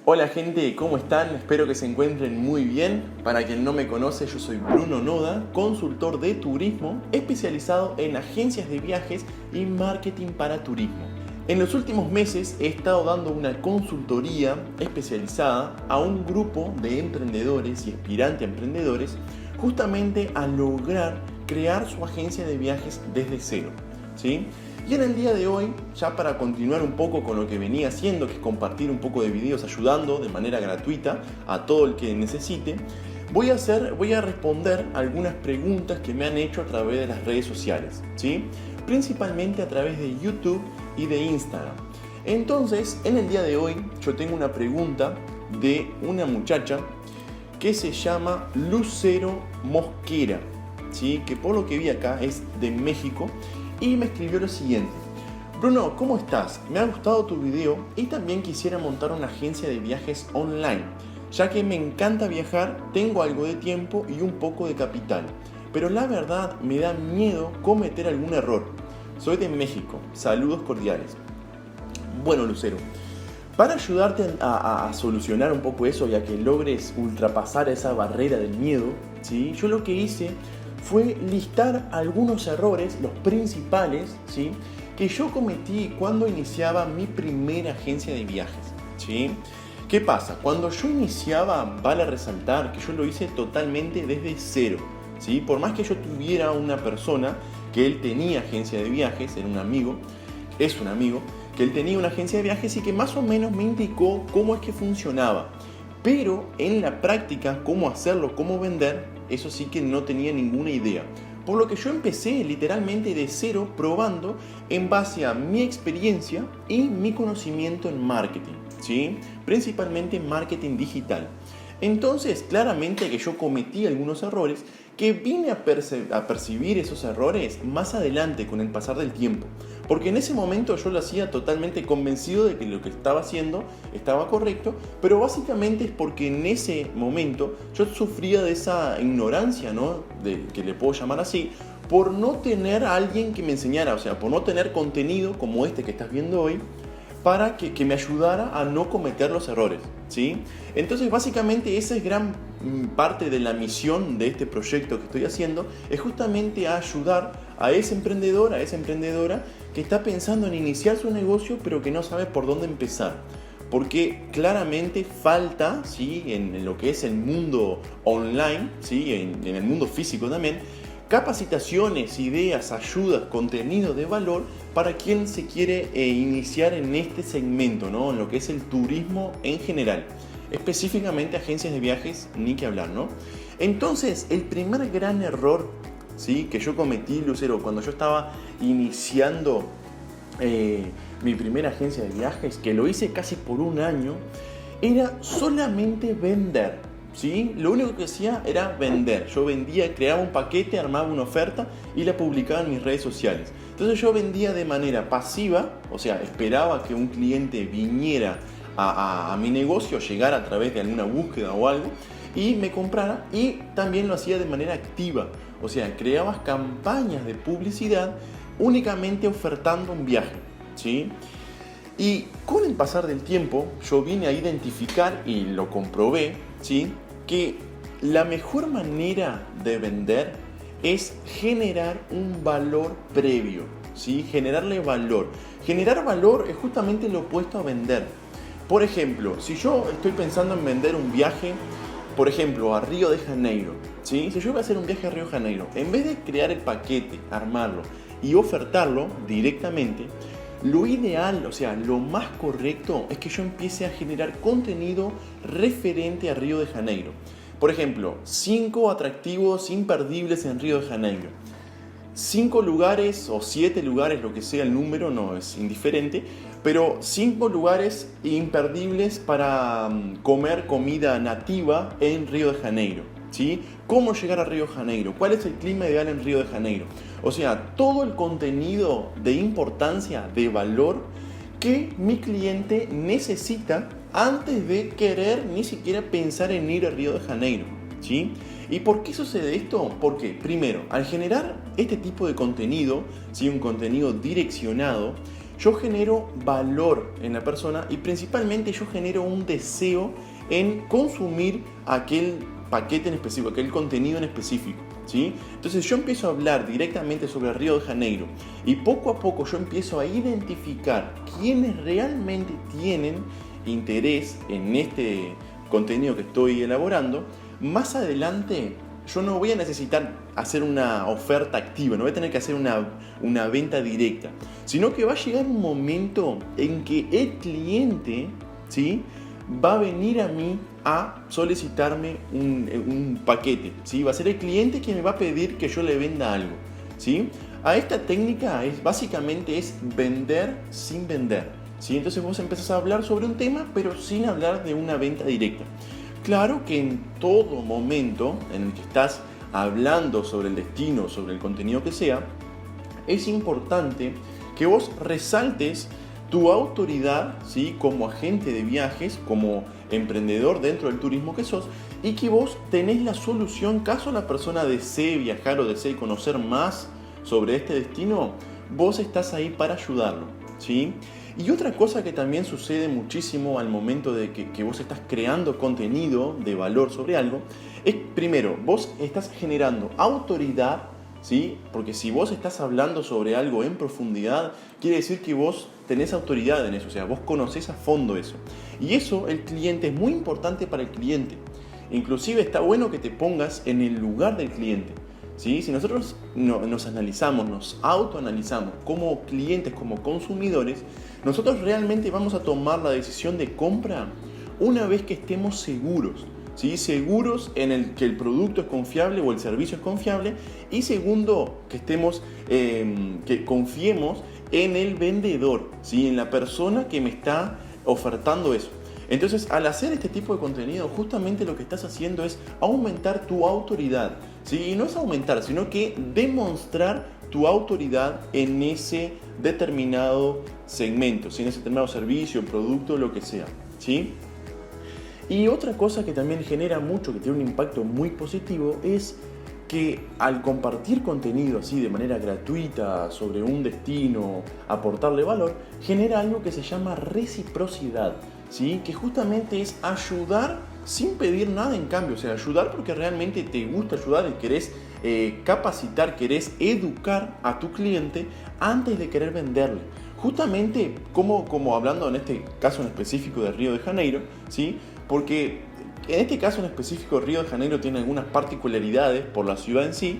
Hola gente, ¿cómo están? Espero que se encuentren muy bien. Para quien no me conoce, yo soy Bruno Noda, consultor de turismo especializado en agencias de viajes y marketing para turismo. En los últimos meses he estado dando una consultoría especializada a un grupo de emprendedores y aspirantes a emprendedores justamente a lograr crear su agencia de viajes desde cero, ¿sí? Y en el día de hoy, ya para continuar un poco con lo que venía haciendo, que es compartir un poco de videos ayudando de manera gratuita a todo el que necesite, voy a responder algunas preguntas que me han hecho a través de las redes sociales, ¿sí? Principalmente a través de YouTube y de Instagram. Entonces, en el día de hoy, yo tengo una pregunta de una muchacha que se llama Lucero Mosquera, ¿sí? Que por lo que vi acá es de México. Y me escribió lo siguiente: Bruno, ¿cómo estás? Me ha gustado tu video y también quisiera montar una agencia de viajes online, ya que me encanta viajar, tengo algo de tiempo y un poco de capital, pero la verdad me da miedo cometer algún error. Soy de México, saludos cordiales. Bueno, Lucero, para ayudarte a solucionar un poco eso y a que logres ultrapasar esa barrera del miedo, ¿sí? Yo lo que hice fue listar algunos errores, los principales, ¿sí?, que yo cometí cuando iniciaba mi primera agencia de viajes, ¿sí? ¿Qué pasa? Cuando yo iniciaba, vale resaltar que yo lo hice totalmente desde cero, ¿sí? Por más que yo tuviera una persona que él tenía agencia de viajes, era un amigo, es un amigo, que él tenía una agencia de viajes y que más o menos me indicó cómo es que funcionaba. Pero en la práctica, cómo hacerlo, cómo vender, eso sí que no tenía ninguna idea. Por lo que yo empecé literalmente de cero, probando en base a mi experiencia y mi conocimiento en marketing, ¿sí? Principalmente en marketing digital. Entonces, claramente que yo cometí algunos errores que vine a percibir esos errores más adelante con el pasar del tiempo. Porque en ese momento yo lo hacía totalmente convencido de que lo que estaba haciendo estaba correcto, pero básicamente es porque en ese momento yo sufría de esa ignorancia, ¿no?, que le puedo llamar así, por no tener a alguien que me enseñara, o sea, por no tener contenido como este que estás viendo hoy, para que me ayudara a no cometer los errores, ¿sí? Entonces, básicamente, esa es gran parte de la misión de este proyecto que estoy haciendo, es justamente ayudar a ese emprendedor, a esa emprendedora que está pensando en iniciar su negocio, pero que no sabe por dónde empezar. Porque claramente falta, ¿sí?, en lo que es el mundo online, ¿sí?, en el mundo físico también, capacitaciones, ideas, ayudas, contenido de valor para quien se quiere iniciar en este segmento, ¿no?, en lo que es el turismo en general. Específicamente agencias de viajes, ni que hablar, ¿no? Entonces, el primer gran error, ¿sí?, que yo cometí, Lucero, cuando yo estaba iniciando mi primera agencia de viajes, que lo hice casi por un año, era solamente vender. ¿Sí? Lo único que hacía era vender. Yo vendía, creaba un paquete, armaba una oferta y la publicaba en mis redes sociales. Entonces yo vendía de manera pasiva, o sea, esperaba que un cliente viniera a mi negocio, llegara a través de alguna búsqueda o algo y me comprara, y también lo hacía de manera activa, o sea, creaba campañas de publicidad únicamente ofertando un viaje, ¿sí? Y con el pasar del tiempo yo vine a identificar y lo comprobé, ¿sí?, que la mejor manera de vender es generar un valor previo, ¿sí? Generarle valor. Generar valor es justamente lo opuesto a vender. Por ejemplo, si yo estoy pensando en vender un viaje, por ejemplo, a Río de Janeiro, ¿sí? Si yo voy a hacer un viaje a Río de Janeiro, en vez de crear el paquete, armarlo y ofertarlo directamente, lo ideal, o sea, lo más correcto es que yo empiece a generar contenido referente a Río de Janeiro. Por ejemplo, 5 atractivos imperdibles en Río de Janeiro. 5 lugares o 7 lugares, lo que sea el número, no es indiferente, pero 5 lugares imperdibles para comer comida nativa en Río de Janeiro, ¿sí? ¿Cómo llegar a Río de Janeiro? ¿Cuál es el clima ideal en Río de Janeiro? O sea, todo el contenido de importancia, de valor que mi cliente necesita antes de querer ni siquiera pensar en ir a Río de Janeiro, ¿sí? ¿Y por qué sucede esto? Porque, primero, al generar este tipo de contenido, ¿sí?, un contenido direccionado, yo genero valor en la persona y principalmente yo genero un deseo en consumir aquel paquete en específico, aquel contenido en específico, ¿sí? Entonces yo empiezo a hablar directamente sobre Río de Janeiro y poco a poco yo empiezo a identificar quiénes realmente tienen interés en este contenido que estoy elaborando. Más adelante yo no voy a necesitar hacer una oferta activa, no voy a tener que hacer una venta directa, sino que va a llegar un momento en que el cliente, ¿sí?, va a venir a mí a solicitarme un paquete, ¿sí? Va a ser el cliente quien me va a pedir que yo le venda algo, ¿sí? A esta técnica básicamente es vender sin vender, ¿sí? Entonces vos empezás a hablar sobre un tema, pero sin hablar de una venta directa. Claro que en todo momento en el que estás hablando sobre el destino, sobre el contenido que sea, es importante que vos resaltes tu autoridad, ¿sí?, como agente de viajes, como emprendedor dentro del turismo que sos, y que vos tenés la solución caso la persona desee viajar o desee conocer más sobre este destino, vos estás ahí para ayudarlo, ¿sí? Y otra cosa que también sucede muchísimo al momento de que vos estás creando contenido de valor sobre algo, es primero, vos estás generando autoridad, ¿sí? Porque si vos estás hablando sobre algo en profundidad, quiere decir que vos tenés autoridad en eso, o sea, vos conocés a fondo eso. Y eso, el cliente, es muy importante para el cliente. Inclusive está bueno que te pongas en el lugar del cliente, ¿sí? Si nosotros nos analizamos, nos autoanalizamos como clientes, como consumidores, nosotros realmente vamos a tomar la decisión de compra una vez que estemos seguros, ¿sí? Seguros en el que el producto es confiable o el servicio es confiable, y segundo, que confiemos en el vendedor, ¿sí?, en la persona que me está ofertando eso. Entonces, al hacer este tipo de contenido, justamente lo que estás haciendo es aumentar tu autoridad, ¿sí? Y no es aumentar, sino que demostrar tu autoridad en ese determinado segmento, ¿sí?, en ese determinado servicio, producto, lo que sea, ¿sí? Y otra cosa que también genera mucho, que tiene un impacto muy positivo, es que al compartir contenido así de manera gratuita sobre un destino, aportarle valor, genera algo que se llama reciprocidad, ¿sí? Que justamente es ayudar sin pedir nada en cambio, o sea, ayudar porque realmente te gusta ayudar y querés capacitar, querés educar a tu cliente antes de querer venderle. Justamente como hablando en este caso en específico de Río de Janeiro, ¿sí? Porque en este caso en específico Río de Janeiro tiene algunas particularidades por la ciudad en sí,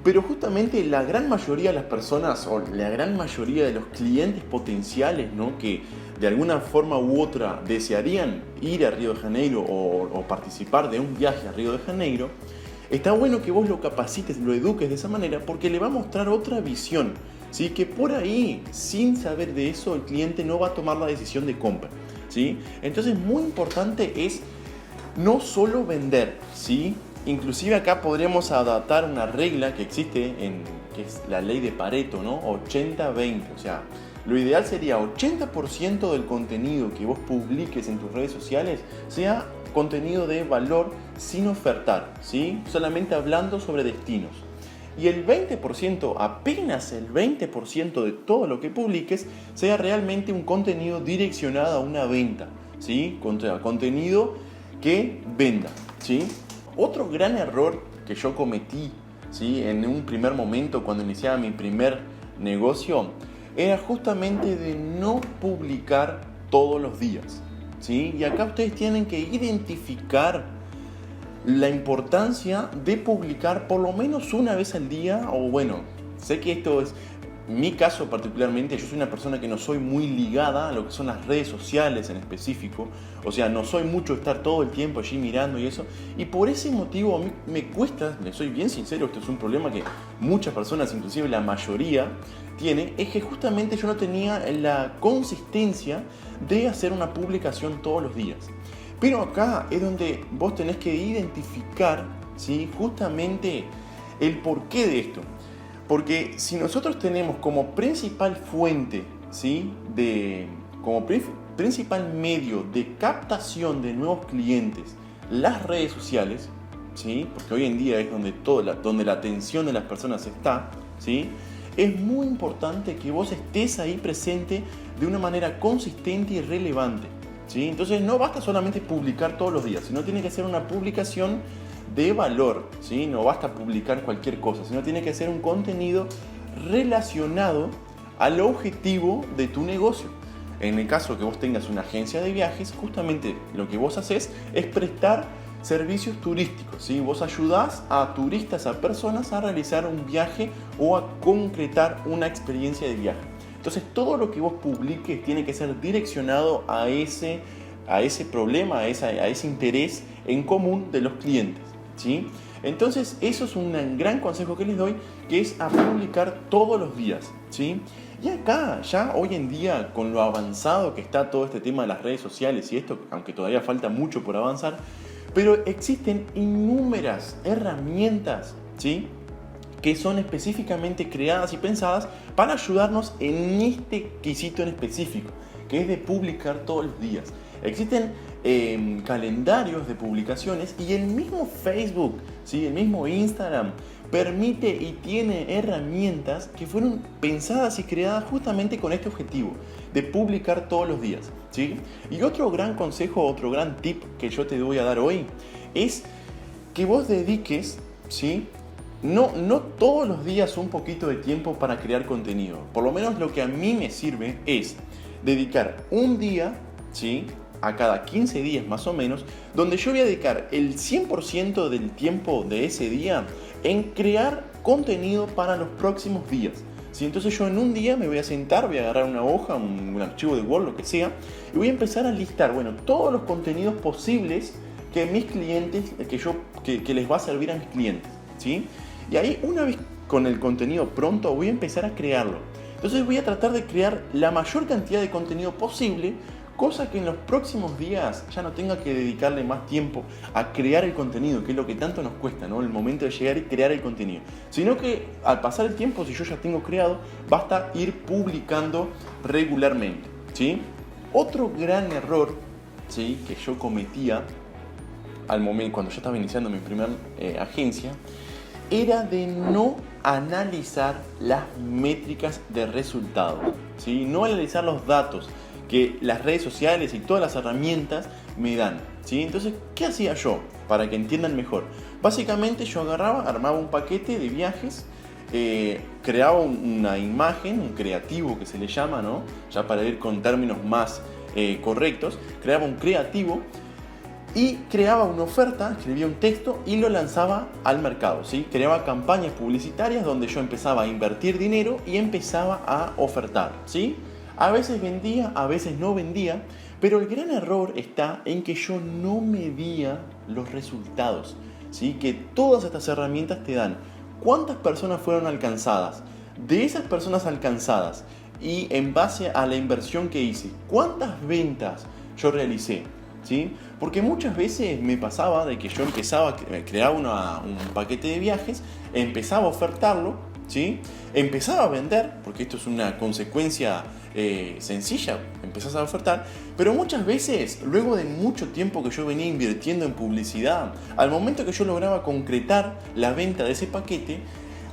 pero justamente la gran mayoría de las personas o la gran mayoría de los clientes potenciales, ¿no?, que de alguna forma u otra desearían ir a Río de Janeiro o participar de un viaje a Río de Janeiro, está bueno que vos lo capacites, lo eduques de esa manera, porque le va a mostrar otra visión, ¿sí? Que por ahí, sin saber de eso, el cliente no va a tomar la decisión de compra, ¿sí? Entonces, muy importante es no solo vender, ¿sí? Inclusive acá podríamos adaptar una regla que existe, que es la ley de Pareto, ¿no? 80-20, o sea, lo ideal sería 80% del contenido que vos publiques en tus redes sociales sea contenido de valor sin ofertar, ¿sí? Solamente hablando sobre destinos. Y el 20%, apenas el 20% de todo lo que publiques, sea realmente un contenido direccionado a una venta, ¿sí? Contenido que venda, ¿sí? Otro gran error que yo cometí, ¿sí?, en un primer momento cuando iniciaba mi primer negocio era justamente de no publicar todos los días, ¿sí? Y acá ustedes tienen que identificar la importancia de publicar por lo menos una vez al día, o bueno, sé que esto es mi caso particularmente, yo soy una persona que no soy muy ligada a lo que son las redes sociales en específico, o sea, no soy mucho estar todo el tiempo allí mirando y eso, y por ese motivo a mí me cuesta, le soy bien sincero, esto es un problema que muchas personas, inclusive la mayoría, tiene, es que justamente yo no tenía la consistencia de hacer una publicación todos los días. Pero acá es donde vos tenés que identificar, ¿sí?, justamente el porqué de esto. Porque si nosotros tenemos como principal fuente, ¿sí?, principal medio de captación de nuevos clientes las redes sociales, ¿sí?, porque hoy en día es donde la atención de las personas está, ¿sí?, es muy importante que vos estés ahí presente de una manera consistente y relevante, ¿sí? Entonces no basta solamente publicar todos los días, sino tiene que ser una publicación de valor, ¿sí? No basta publicar cualquier cosa, sino tiene que ser un contenido relacionado al objetivo de tu negocio. En el caso que vos tengas una agencia de viajes, justamente lo que vos haces es prestar servicios turísticos, ¿sí? Vos ayudás a turistas, a personas a realizar un viaje o a concretar una experiencia de viaje. Entonces todo lo que vos publiques tiene que ser direccionado a ese problema, a ese interés en común de los clientes, ¿sí? Entonces eso es un gran consejo que les doy, que es a publicar todos los días, ¿sí? Y acá, ya hoy en día, con lo avanzado que está todo este tema de las redes sociales y esto, aunque todavía falta mucho por avanzar, pero existen innumerables herramientas, ¿sí?, que son específicamente creadas y pensadas para ayudarnos en este quesito en específico, que es de publicar todos los días. Existen calendarios de publicaciones y el mismo Facebook, ¿sí?, el mismo Instagram permite y tiene herramientas que fueron pensadas y creadas justamente con este objetivo, de publicar todos los días, ¿sí? Y otro gran consejo, otro gran tip que yo te voy a dar hoy es que vos dediques, ¿sí?, no todos los días un poquito de tiempo para crear contenido. Por lo menos lo que a mí me sirve es dedicar un día, ¿sí?, a cada 15 días más o menos, donde yo voy a dedicar el 100% del tiempo de ese día en crear contenido para los próximos días, ¿sí? Entonces yo en un día me voy a sentar, voy a agarrar una hoja, un archivo de Word, lo que sea, y voy a empezar a listar, todos los contenidos posibles que mis clientes, que les va a servir a mis clientes, ¿sí? Y ahí, una vez con el contenido pronto, voy a empezar a crearlo. Entonces voy a tratar de crear la mayor cantidad de contenido posible, cosa que en los próximos días ya no tenga que dedicarle más tiempo a crear el contenido, que es lo que tanto nos cuesta, ¿no?, el momento de llegar y crear el contenido. Sino que al pasar el tiempo, si yo ya tengo creado, basta ir publicando regularmente, ¿sí? Otro gran error, ¿sí?, que yo cometía al momento, cuando yo estaba iniciando mi primera agencia, era de no analizar las métricas de resultados, ¿sí? No analizar los datos que las redes sociales y todas las herramientas me dan, ¿sí? Entonces, ¿qué hacía yo? Para que entiendan mejor. Básicamente yo armaba un paquete de viajes, creaba una imagen, un creativo que se le llama, ¿no?, ya para ir con términos más correctos, creaba un creativo y creaba una oferta, escribía un texto y lo lanzaba al mercado, ¿sí? Creaba campañas publicitarias donde yo empezaba a invertir dinero y empezaba a ofertar, ¿sí? A veces vendía, a veces no vendía, pero el gran error está en que yo no medía los resultados, ¿sí? Que todas estas herramientas te dan cuántas personas fueron alcanzadas, de esas personas alcanzadas y en base a la inversión que hice, cuántas ventas yo realicé, ¿sí? Porque muchas veces me pasaba de que yo creaba un paquete de viajes, empezaba a ofertarlo, ¿sí? Empezaba a vender, porque esto es una consecuencia sencilla, empezás a ofertar, pero muchas veces, luego de mucho tiempo que yo venía invirtiendo en publicidad, al momento que yo lograba concretar la venta de ese paquete,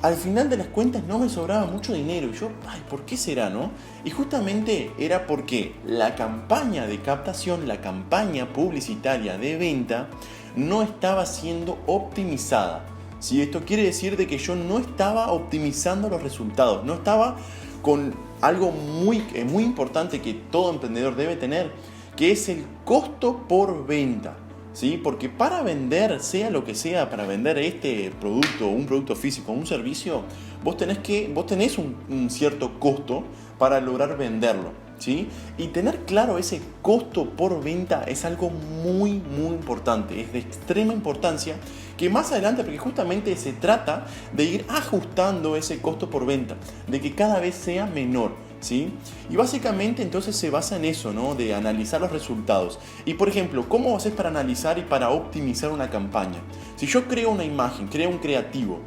al final de las cuentas no me sobraba mucho dinero. Y yo, ¿por qué será, no? Y justamente era porque la campaña de captación, la campaña publicitaria de venta, no estaba siendo optimizada. ¿Sí? Esto quiere decir de que yo no estaba optimizando los resultados, no estaba con algo muy importante que todo emprendedor debe tener, que es el costo por venta, ¿sí? Porque para vender, sea lo que sea, para vender este producto, un producto físico, un servicio, vos tenés un cierto costo para lograr venderlo, ¿sí? Y tener claro ese costo por venta es algo muy importante, es de extrema importancia, que más adelante, porque justamente se trata de ir ajustando ese costo por venta, de que cada vez sea menor, ¿sí? Y básicamente entonces se basa en eso, ¿no? De analizar los resultados. Y por ejemplo, ¿cómo haces para analizar y para optimizar una campaña? Si yo creo una imagen, creo un creativo,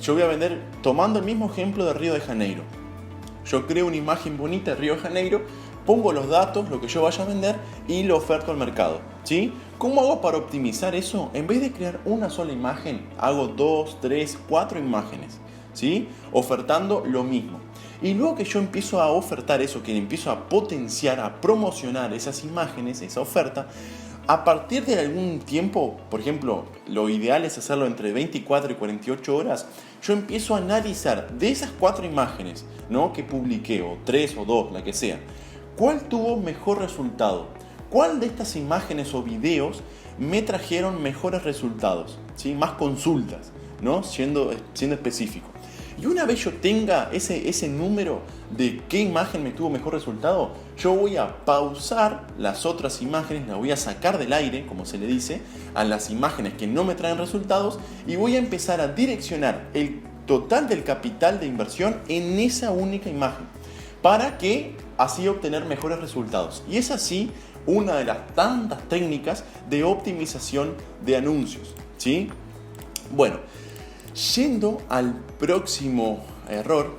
yo voy a vender, tomando el mismo ejemplo de Río de Janeiro, yo creo una imagen bonita de Río de Janeiro, pongo los datos, lo que yo vaya a vender y lo oferto al mercado, ¿sí? ¿Cómo hago para optimizar eso? En vez de crear una sola imagen, hago 2, 3, 4 imágenes, ¿sí? Ofertando lo mismo. Y luego que yo empiezo a ofertar eso, que empiezo a potenciar, a promocionar esas imágenes, esa oferta, a partir de algún tiempo, por ejemplo, lo ideal es hacerlo entre 24 y 48 horas, yo empiezo a analizar de esas 4 imágenes, ¿no?, que publiqué, o 3 o 2, la que sea, ¿cuál tuvo mejor resultado? ¿Cuál de estas imágenes o videos me trajeron mejores resultados? ¿Sí? Más consultas, ¿no? Siendo específico. Y una vez yo tenga ese número de qué imagen me tuvo mejor resultado, yo voy a pausar las otras imágenes, las voy a sacar del aire, como se le dice, a las imágenes que no me traen resultados, y voy a empezar a direccionar el total del capital de inversión en esa única imagen, para que así obtener mejores resultados. Y es así una de las tantas técnicas de optimización de anuncios, ¿sí? Bueno, yendo al próximo error,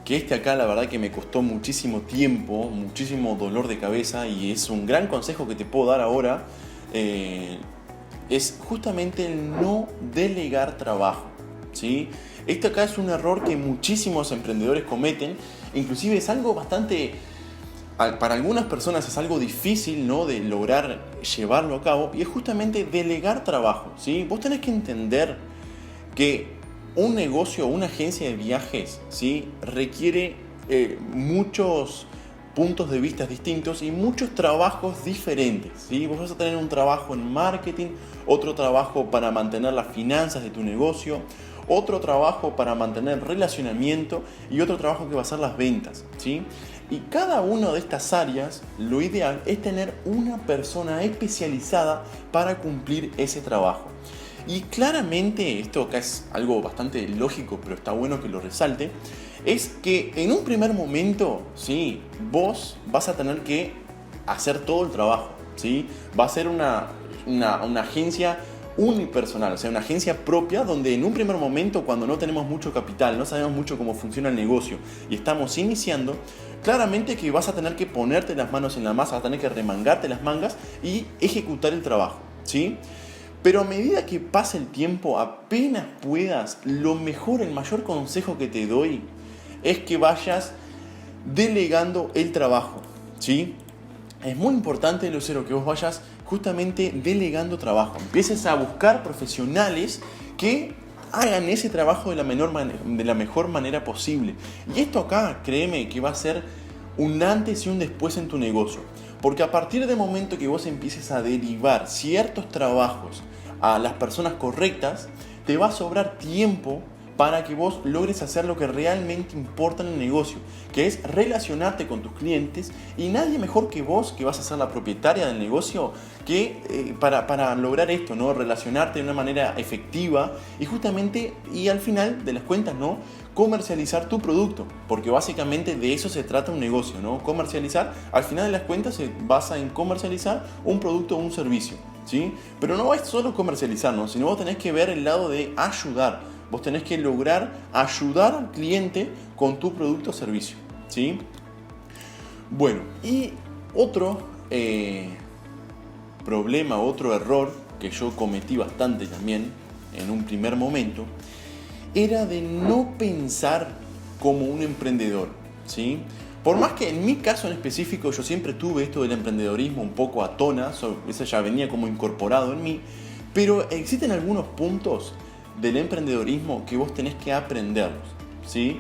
que acá la verdad que me costó muchísimo tiempo, muchísimo dolor de cabeza, y es un gran consejo que te puedo dar ahora, es justamente el no delegar trabajo, ¿sí? Este acá es un error que muchísimos emprendedores cometen, inclusive es algo bastante, para algunas personas es algo difícil, ¿no?, de lograr llevarlo a cabo, y es justamente delegar trabajo, ¿sí? Vos tenés que entender que un negocio o una agencia de viajes, ¿sí?, requiere muchos puntos de vista distintos y muchos trabajos diferentes, ¿sí? Vos vas a tener un trabajo en marketing, otro trabajo para mantener las finanzas de tu negocio, otro trabajo para mantener relacionamiento y otro trabajo que va a ser las ventas, ¿sí? Y cada una de estas áreas, lo ideal es tener una persona especializada para cumplir ese trabajo. Y claramente, esto acá es algo bastante lógico, pero está bueno que lo resalte, es que en un primer momento, ¿sí?, vos vas a tener que hacer todo el trabajo, ¿sí? Va a ser una agencia unipersonal, o sea, una agencia propia donde en un primer momento, cuando no tenemos mucho capital, no sabemos mucho cómo funciona el negocio y estamos iniciando, claramente que vas a tener que ponerte las manos en la masa, vas a tener que remangarte las mangas y ejecutar el trabajo, ¿sí? Pero a medida que pasa el tiempo, apenas puedas, lo mejor, el mayor consejo que te doy es que vayas delegando el trabajo, ¿sí? Es muy importante, Lucero, que vos vayas justamente delegando trabajo. Empieces a buscar profesionales que hagan ese trabajo de la mejor manera posible. Y esto acá, créeme, que va a ser un antes y un después en tu negocio. Porque a partir del momento que vos empieces a derivar ciertos trabajos a las personas correctas, te va a sobrar tiempo para que vos logres hacer lo que realmente importa en el negocio, que es relacionarte con tus clientes, y nadie mejor que vos, que vas a ser la propietaria del negocio, que para lograr esto, ¿no? Relacionarte de una manera efectiva y justamente, y al final de las cuentas, ¿no?, comercializar tu producto, porque básicamente de eso se trata un negocio, ¿no? Comercializar, al final de las cuentas se basa en comercializar un producto o un servicio, ¿sí? Pero no es solo comercializar, ¿no?, sino vos tenés que ver el lado de ayudar. Vos tenés que lograr ayudar al cliente con tu producto o servicio, ¿sí? Bueno, y otro problema, otro error que yo cometí bastante también en un primer momento, era de no pensar como un emprendedor, ¿sí? Por más que en mi caso en específico yo siempre tuve esto del emprendedorismo un poco a tona, eso ya venía como incorporado en mí, pero existen algunos puntos del emprendedorismo que vos tenés que aprenderlos, ¿sí?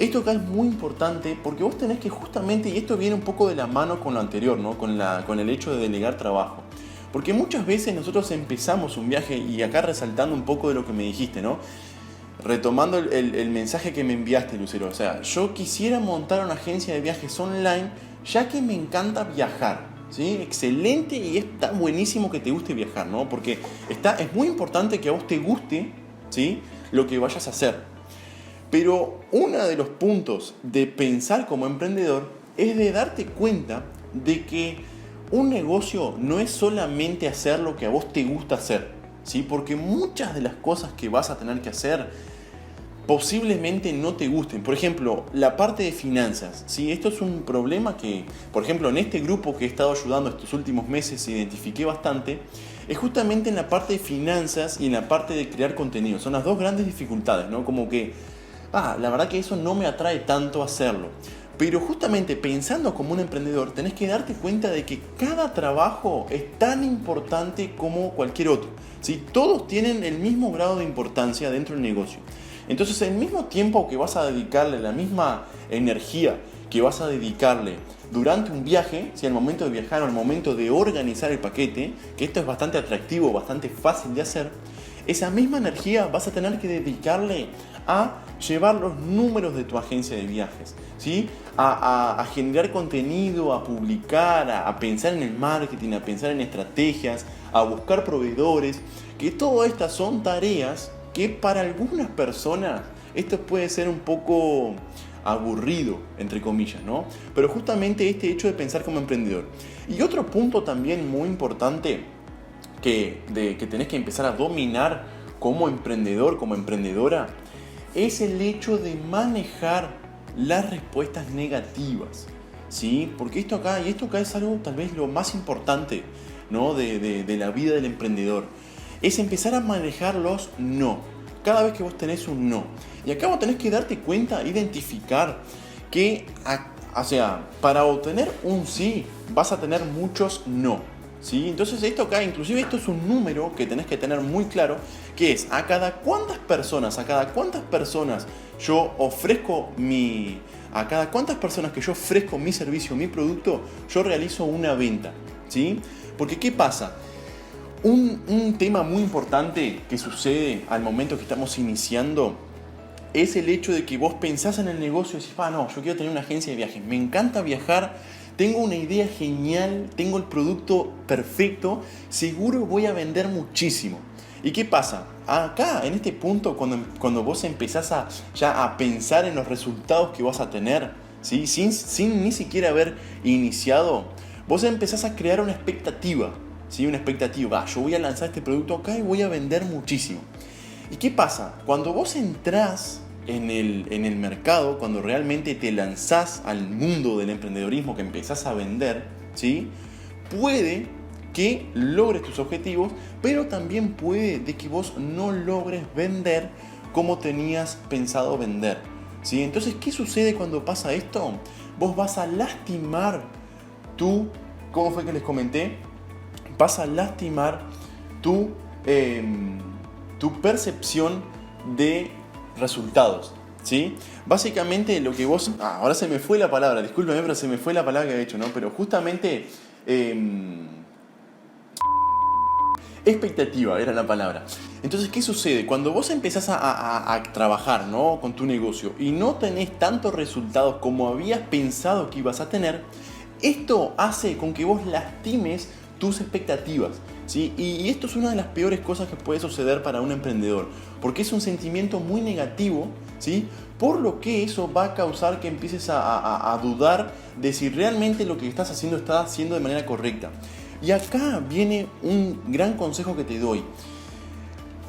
Esto acá es muy importante porque vos tenés que justamente, y esto viene un poco de la mano con lo anterior, ¿no?, con el hecho de delegar trabajo. Porque muchas veces nosotros empezamos un viaje, y acá resaltando un poco de lo que me dijiste, ¿no?, retomando el mensaje que me enviaste, Lucero, o sea, yo quisiera montar una agencia de viajes online ya que me encanta viajar, ¿sí? Excelente, y está buenísimo que te guste viajar, ¿no? Porque es muy importante que a vos te guste, ¿sí?, lo que vayas a hacer. Pero uno de los puntos de pensar como emprendedor es de darte cuenta de que un negocio no es solamente hacer lo que a vos te gusta hacer, ¿sí? Porque muchas de las cosas que vas a tener que hacer posiblemente no te gusten. Por ejemplo, la parte de finanzas, ¿sí? Esto es un problema que, por ejemplo, en este grupo que he estado ayudando estos últimos meses identifiqué bastante, es justamente en la parte de finanzas y en la parte de crear contenido. Son las dos grandes dificultades, ¿no? Como que la verdad que eso no me atrae tanto hacerlo. Pero justamente pensando como un emprendedor, tenés que darte cuenta de que cada trabajo es tan importante como cualquier otro, ¿sí? Todos tienen el mismo grado de importancia dentro del negocio. Entonces, el mismo tiempo que vas a dedicarle, la misma energía que vas a dedicarle durante un viaje, si al momento de viajar o al momento de organizar el paquete, que esto es bastante atractivo, bastante fácil de hacer, esa misma energía vas a tener que dedicarle a llevar los números de tu agencia de viajes, ¿sí? A generar contenido, a publicar, a pensar en el marketing, a pensar en estrategias, a buscar proveedores, que todas estas son tareas que para algunas personas esto puede ser un poco aburrido, entre comillas, ¿no? Pero justamente este hecho de pensar como emprendedor. Y otro punto también muy importante que tenés que empezar a dominar como emprendedor, como emprendedora, es el hecho de manejar las respuestas negativas, ¿sí? Porque esto acá es algo tal vez lo más importante, ¿no? de la vida del emprendedor. Es empezar a manejar los no. Cada vez que vos tenés un no. Y acá vos tenés que darte cuenta, identificar que, para obtener un sí, vas a tener muchos no, ¿sí? Entonces esto acá, inclusive esto es un número que tenés que tener muy claro, que es a cada cuántas personas que yo ofrezco mi servicio, mi producto, yo realizo una venta, ¿sí? Porque ¿qué pasa? Un tema muy importante que sucede al momento que estamos iniciando es el hecho de que vos pensás en el negocio y decís, no, yo quiero tener una agencia de viajes, me encanta viajar, tengo una idea genial, tengo el producto perfecto, seguro voy a vender muchísimo. ¿Y qué pasa? Acá, en este punto, cuando vos empezás ya a pensar en los resultados que vas a tener, ¿sí? sin ni siquiera haber iniciado, vos empezás a crear una expectativa. ¿Sí? Una expectativa, yo voy a lanzar este producto acá y voy a vender muchísimo. ¿Y qué pasa? Cuando vos entrás en el mercado, cuando realmente te lanzás al mundo del emprendedorismo, que empezás a vender, ¿sí? Puede que logres tus objetivos, pero también puede de que vos no logres vender como tenías pensado vender, ¿sí? Entonces, ¿qué sucede cuando pasa esto? Vos vas a lastimar ¿cómo fue que les comenté? Vas a lastimar tu percepción de resultados, ¿sí? Básicamente lo que vos... ahora se me fue la palabra, discúlpeme, pero se me fue la palabra que había hecho, ¿no? Pero justamente... expectativa era la palabra. Entonces, ¿qué sucede? Cuando vos empezás a trabajar, ¿no? Con tu negocio y no tenés tantos resultados como habías pensado que ibas a tener, esto hace con que vos lastimes tus expectativas, ¿sí? Y esto es una de las peores cosas que puede suceder para un emprendedor, porque es un sentimiento muy negativo, ¿sí? Por lo que eso va a causar que empieces a dudar de si realmente lo que estás haciendo de manera correcta. Y acá viene un gran consejo que te doy.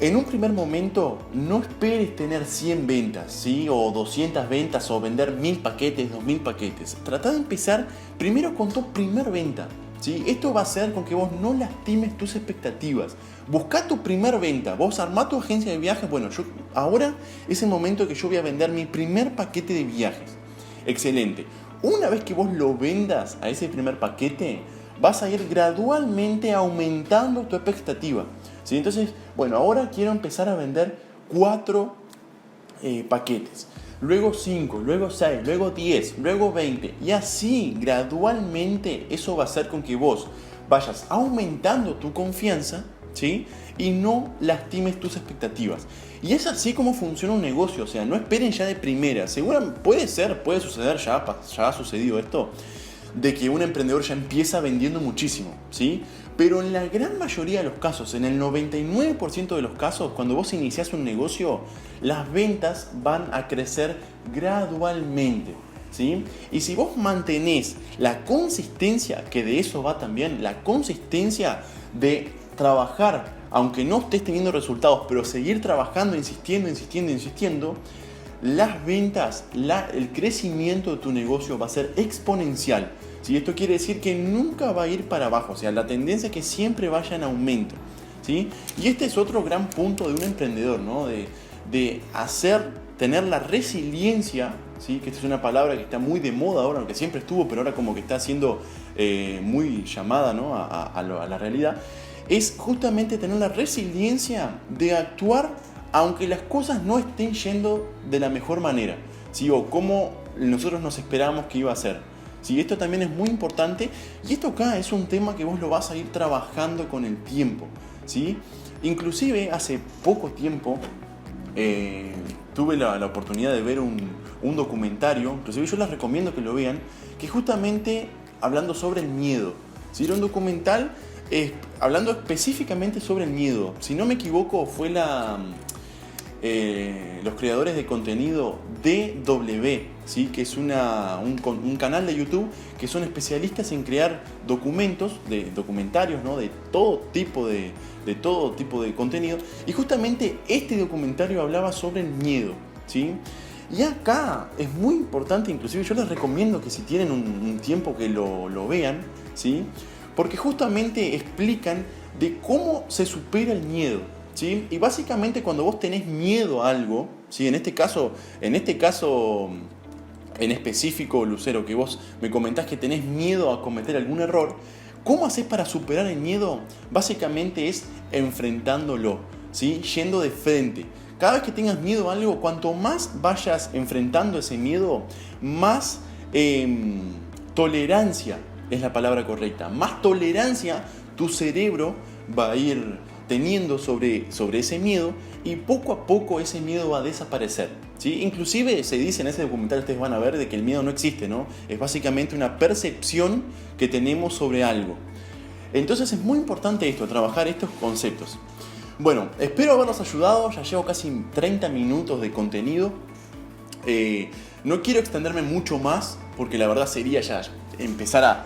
En un primer momento, no esperes tener 100 ventas, ¿sí? O 200 ventas, o vender 1000 paquetes, 2000 paquetes. Trata de empezar primero con tu primer venta, ¿sí? Esto va a hacer con que vos no lastimes tus expectativas. Busca tu primer venta, vos armá tu agencia de viajes. Bueno, ahora es el momento que yo voy a vender mi primer paquete de viajes. Excelente. Una vez que vos lo vendas a ese primer paquete, vas a ir gradualmente aumentando tu expectativa, ¿sí? Entonces, bueno, ahora quiero empezar a vender 4 paquetes. Luego 5, luego 6, luego 10, luego 20. Y así, gradualmente, eso va a hacer con que vos vayas aumentando tu confianza, ¿sí? Y no lastimes tus expectativas. Y es así como funciona un negocio. O sea, no esperen ya de primera. Seguramente puede suceder, ya ha sucedido esto, de que un emprendedor ya empieza vendiendo muchísimo, ¿sí? Pero en la gran mayoría de los casos, en el 99% de los casos, cuando vos iniciás un negocio, las ventas van a crecer gradualmente, ¿sí? Y si vos mantenés la consistencia, que de eso va también, la consistencia de trabajar, aunque no estés teniendo resultados, pero seguir trabajando, insistiendo, las ventas, el crecimiento de tu negocio va a ser exponencial, ¿sí? Esto quiere decir que nunca va a ir para abajo, o sea, la tendencia es que siempre vaya en aumento, ¿sí? Y este es otro gran punto de un emprendedor, ¿no? de tener la resiliencia, ¿sí? Que esta es una palabra que está muy de moda ahora, aunque siempre estuvo, pero ahora como que está siendo muy llamada, ¿no? a la realidad, es justamente tener la resiliencia de actuar aunque las cosas no estén yendo de la mejor manera, ¿sí? O como nosotros nos esperamos que iba a ser. ¿Sí? Esto también es muy importante, y esto acá es un tema que vos lo vas a ir trabajando con el tiempo, ¿sí? Inclusive hace poco tiempo tuve la oportunidad de ver un documentario, inclusive yo les recomiendo que lo vean, que justamente hablando sobre el miedo, ¿sí? Era un documental hablando específicamente sobre el miedo. Si no me equivoco, fue los creadores de contenido DW, ¿sí? Que es un canal de YouTube que son especialistas en crear documentarios, ¿no? de todo tipo de contenido. Y justamente este documentario hablaba sobre el miedo, ¿sí? Y acá es muy importante, inclusive yo les recomiendo que si tienen un tiempo que lo vean, ¿sí? Porque justamente explican de cómo se supera el miedo, ¿sí? Y básicamente cuando vos tenés miedo a algo, ¿sí? En este caso en específico, Lucero, que vos me comentás que tenés miedo a cometer algún error, ¿cómo haces para superar el miedo? Básicamente es enfrentándolo, ¿sí? Yendo de frente. Cada vez que tengas miedo a algo, cuanto más vayas enfrentando ese miedo, más tolerancia es la palabra correcta. Más tolerancia tu cerebro va a ir teniendo sobre ese miedo, y poco a poco ese miedo va a desaparecer, ¿sí? Inclusive se dice en ese documental, ustedes van a ver, de que el miedo no existe, ¿no? Es básicamente una percepción que tenemos sobre algo. Entonces es muy importante esto, trabajar estos conceptos. Bueno, espero haberlos ayudado, ya llevo casi 30 minutos de contenido. No quiero extenderme mucho más, porque la verdad sería ya empezar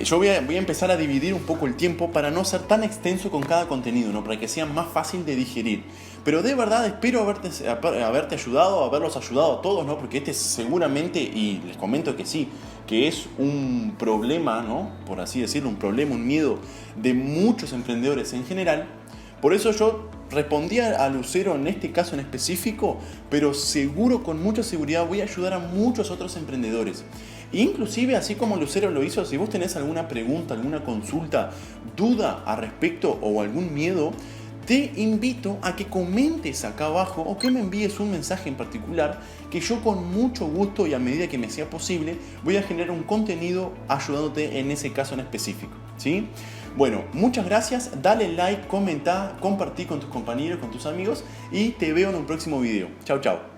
yo voy a empezar a dividir un poco el tiempo para no ser tan extenso con cada contenido, ¿no? Para que sea más fácil de digerir. Pero de verdad espero haberte ayudado, haberlos ayudado a todos, ¿no? Porque este seguramente, y les comento que sí, que es un problema, ¿no? Por así decirlo, un problema, un miedo de muchos emprendedores en general. Por eso yo respondía a Lucero en este caso en específico, pero seguro, con mucha seguridad, voy a ayudar a muchos otros emprendedores. Inclusive, así como Lucero lo hizo, si vos tenés alguna pregunta, alguna consulta, duda al respecto o algún miedo, te invito a que comentes acá abajo o que me envíes un mensaje en particular, que yo con mucho gusto y a medida que me sea posible voy a generar un contenido ayudándote en ese caso en específico, ¿sí? Bueno, muchas gracias, dale like, comenta, compartí con tus compañeros, con tus amigos, y te veo en un próximo video. Chau, chau.